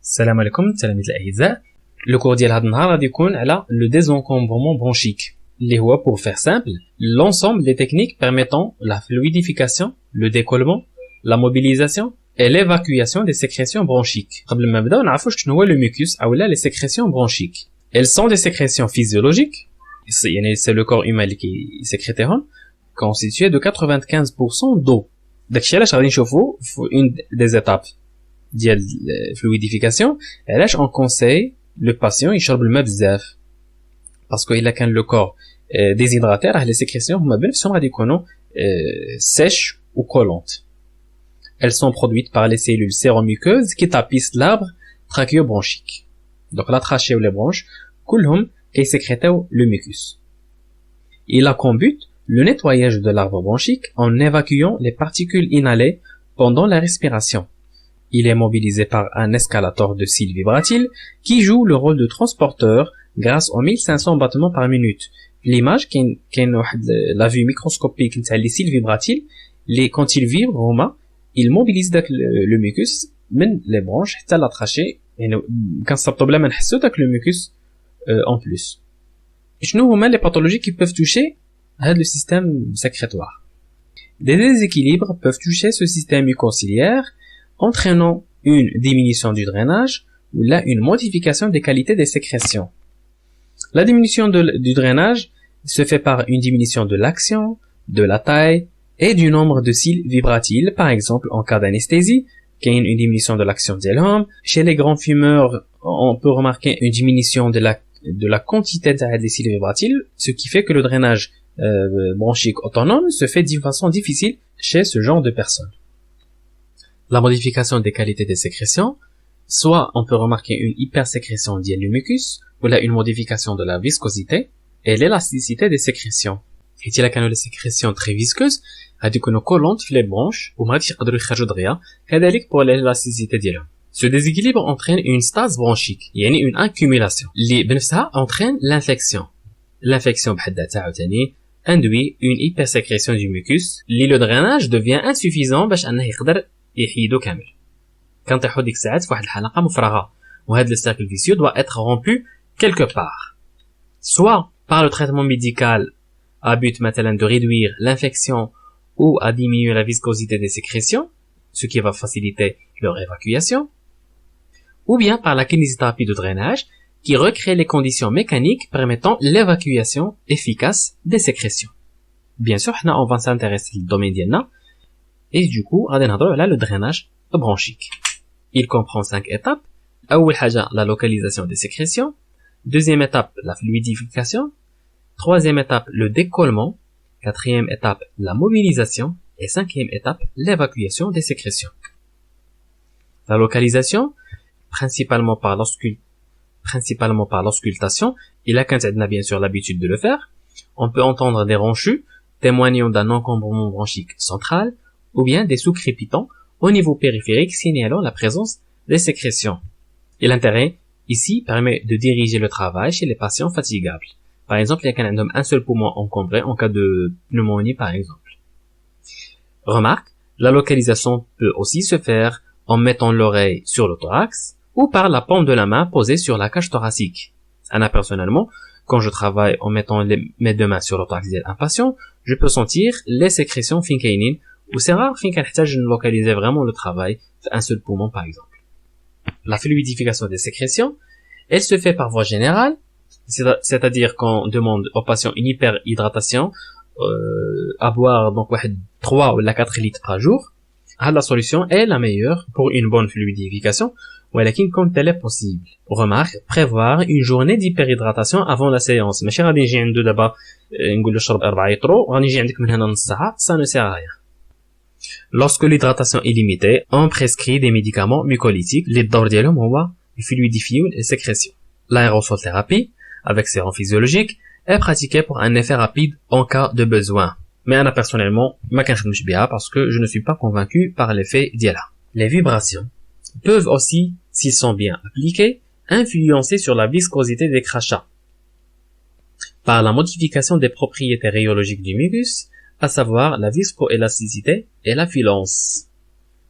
السلام عليكم تلاميذ الاعزاء. لو كور ديال هذا النهار غادي يكون على لو désencombrement bronchique اللي هو pour faire simple l'ensemble des techniques permettant la fluidification, le décollement, la mobilisation et l'évacuation des sécrétions bronchiques. قبل ما نبداو نعرفوا شنو هو le mucus او لا les sécrétions bronchiques. Elles sont des sécrétions physiologiques, يعني c'est le corps humain اللي كيسكريتيهم, constitué de 95% d'eau. داكشي علاش غادي نشوفوا une des étapes ديال fluidification علاش on conseille le patient يشرب الماء بزاف باسكو الا كان لو كور ديزيدراتي راه لي سيكريسيون هما بنفسهم غادي يكونوا sèches ou collantes. Elles sont produites par les cellules séromuqueuses qui tapissent l'arbre trachéobronchique. Donc la trachée ou les bronches كلهم كيسكريتاو le mucus. Il a comme but le nettoyage de l'arbre bronchique en évacuant les particules inhalées pendant la respiration. Il est mobilisé par un escalator de cils vibratiles qui joue le rôle de transporteur grâce aux 1500 battements par minute. L'image كاين واحد la vue microscopique نتاع les cils vibratiles les quand ils vibrent هما ils mobilisent داك le mucus من les bronches حتى la trachée يعني كنصبطوا بلا ما نحسوا داك le mucus en plus. شنو هما les pathologies qui peuvent toucher هذا le système sécrétoire? Des déséquilibres peuvent toucher ce système mucociliaire entraînant une diminution du drainage ou là une modification des qualités des sécrétions. La diminution du drainage se fait par une diminution de l'action, de la taille et du nombre de cils vibratiles. Par exemple, en cas d'anesthésie, qu'il y a une diminution de l'action des hommes. Chez les grands fumeurs, on peut remarquer une diminution de la quantité des cils vibratiles, ce qui fait que le drainage bronchique autonome se fait d'une façon difficile chez ce genre de personnes. La modification des qualités des sécrétions, soit on peut remarquer une hypersécrétion du mucus, ou là une modification de la viscosité et l'élasticité des sécrétions. Et si là les sécrétions très visqueuses, غادي يكونوا collantes في les bronches وما غاديش يقدروا يخرجوا دغيا. كذلك pour l'élasticité ديالهم. Ce déséquilibre entraîne une stase bronchique, يعني une accumulation اللي بنفسها entraîne l'infection. L'infection بحد ذاتها عاوتاني induit une hypersécrétion du mucus اللي le drainage devient insuffisant باش انه يقدر يحيدو كامل. كنطيحو ديك الساعات في واحد الحلقه مفرغه وهذا le cercle vicieux doit être rompu quelque part. Soit par le traitement médical à but مثلا de réduire l'infection ou à diminuer la viscosité des sécrétions, ce qui va faciliter leur évacuation, ou bien par la kinésithérapie de drainage qui recrée les conditions mécaniques permettant l'évacuation efficace des sécrétions. Bien sûr, on va s'intéresser au domaine ديالنا et du coup, غادي نهضروا على le drainage bronchique. Il comprend 5 étapes. أول حاجة la localisation des sécrétions, deuxième étape la fluidification, troisième étape le décollement, quatrième étape la mobilisation et cinquième étape l'évacuation des sécrétions. La localisation, principalement par l'auscultation, il a quand on a bien sûr l'habitude de le faire. On peut entendre des ronchus témoignant d'un encombrement bronchique central ou bien des sous-crépitants au niveau périphérique signalant la présence des sécrétions. Et l'intérêt ici permet de diriger le travail chez les patients fatigables. Par exemple, il y a un seul poumon encombré en cas de pneumonie par exemple. Remarque, la localisation peut aussi se faire en mettant l'oreille sur le thorax ou par la paume de la main posée sur la cage thoracique. Anna personnellement, quand je travaille en mettant mes deux mains sur le thorax d'un patient, je peux sentir les sécrétions fin kainin ou c'est rare fin كنحتاج localiser vraiment le travail un seul poumon par exemple. La fluidification des sécrétions, elle se fait par voie générale, c'est-à-dire qu'on demande au patient une hyperhydratation à boire donc 3 ou 4 litres par jour. La solution est la meilleure pour une bonne fluidification, ولكن quand elle est possible. Remarque, prévoir une journée d'hyperhydratation avant la séance. ماشي غادي نجي عنده دابا نقول له شرب 4 يطرو وغادي نجي عندك من هنا نص ساعه, ça ne sert à rien. Lorsque l'hydratation est limitée, on prescrit des médicaments mucolytiques. Les دور ديالهم هو fluidifier les sécrétions. L'aérosol thérapie, avec sérum physiologique, est pratiquée pour un effet rapide en cas de besoin. Mais أنا personnellement, ما كنخدمش بها parce que je ne suis pas convaincu par l'effet ديالها. Les vibrations peuvent aussi, s'ils sont bien appliqués, influencer sur la viscosité des crachats. Par la modification des propriétés rhéologiques du mucus, à savoir la viscoélasticité et la filance.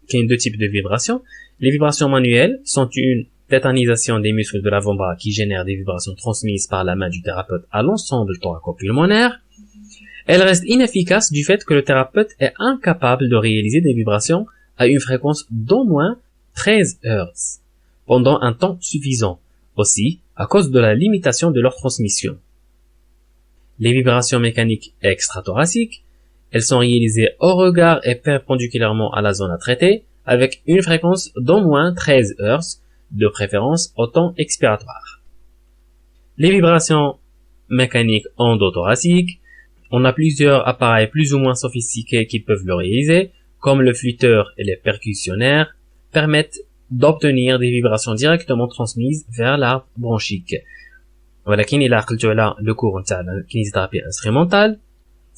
Il y a deux types de vibrations. Les vibrations manuelles sont une tétanisation des muscles de l'avant-bras qui génèrent des vibrations transmises par la main du thérapeute à l'ensemble thoraco-pulmonaire. Elle reste inefficace du fait que le thérapeute est incapable de réaliser des vibrations à une fréquence d'au moins 13 Hz pendant un temps suffisant, aussi à cause de la limitation de leur transmission. Les vibrations mécaniques extrathoraciques, elles sont réalisées au regard et perpendiculairement à la zone à traiter, avec une fréquence d'au moins 13 Hz, de préférence au temps expiratoire. Les vibrations mécaniques endothoraciques, on a plusieurs appareils plus ou moins sophistiqués qui peuvent le réaliser, comme le flûteur et les percussionnaires, permettent d'obtenir des vibrations directement transmises vers l'arbre bronchique. ولكن إلا عقلتوا على le cours نتاع la kinésithérapie instrumentale,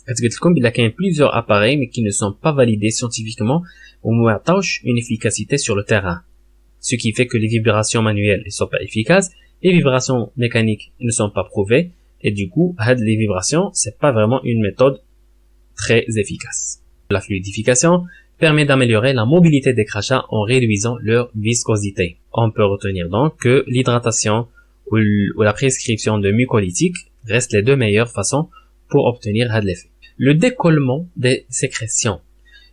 كتقول لكم بلا كاين plusieurs appareils mais qui ne sont pas validés scientifiquement ou ما عطاوش une efficacité sur le terrain. Ce qui fait que les vibrations manuelles ne sont pas efficaces, les vibrations mécaniques ne sont pas prouvées, et du coup, les vibrations, c'est pas vraiment une méthode très efficace. La fluidification permet d'améliorer la mobilité des crachats en réduisant leur viscosité. On peut retenir donc que l'hydratation ou la prescription de mucolytiques restent les deux meilleures façons pour obtenir l'effet. Le décollement des sécrétions.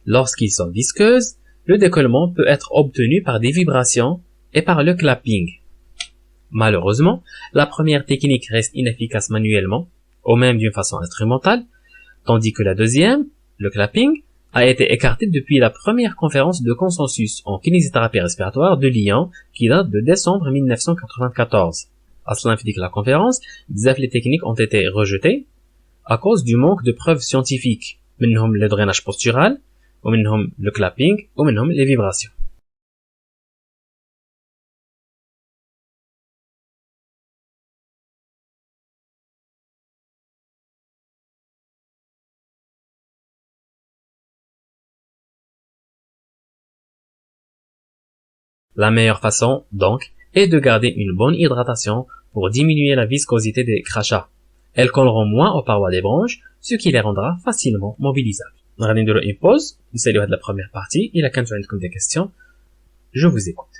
Lorsqu'ils sont visqueuses, le décollement peut être obtenu par des vibrations et par le clapping. Malheureusement, la première technique reste inefficace manuellement, ou même d'une façon instrumentale, tandis que la deuxième, le clapping, a été écartée depuis la première conférence de consensus en kinésithérapie respiratoire de Lyon qui date de décembre 1994. À cela indique la conférence, les techniques ont été rejetées à cause du manque de preuves scientifiques, منهم le drainage postural, ومنهم le clapping, ومنهم les vibrations. La meilleure façon, donc, est de garder une bonne hydratation pour diminuer la viscosité des crachats. Elles colleront moins aux parois des bronches, ce qui les rendra facilement mobilisables. On va faire une pause, nous allons la première partie, il y a des questions, je vous écoute.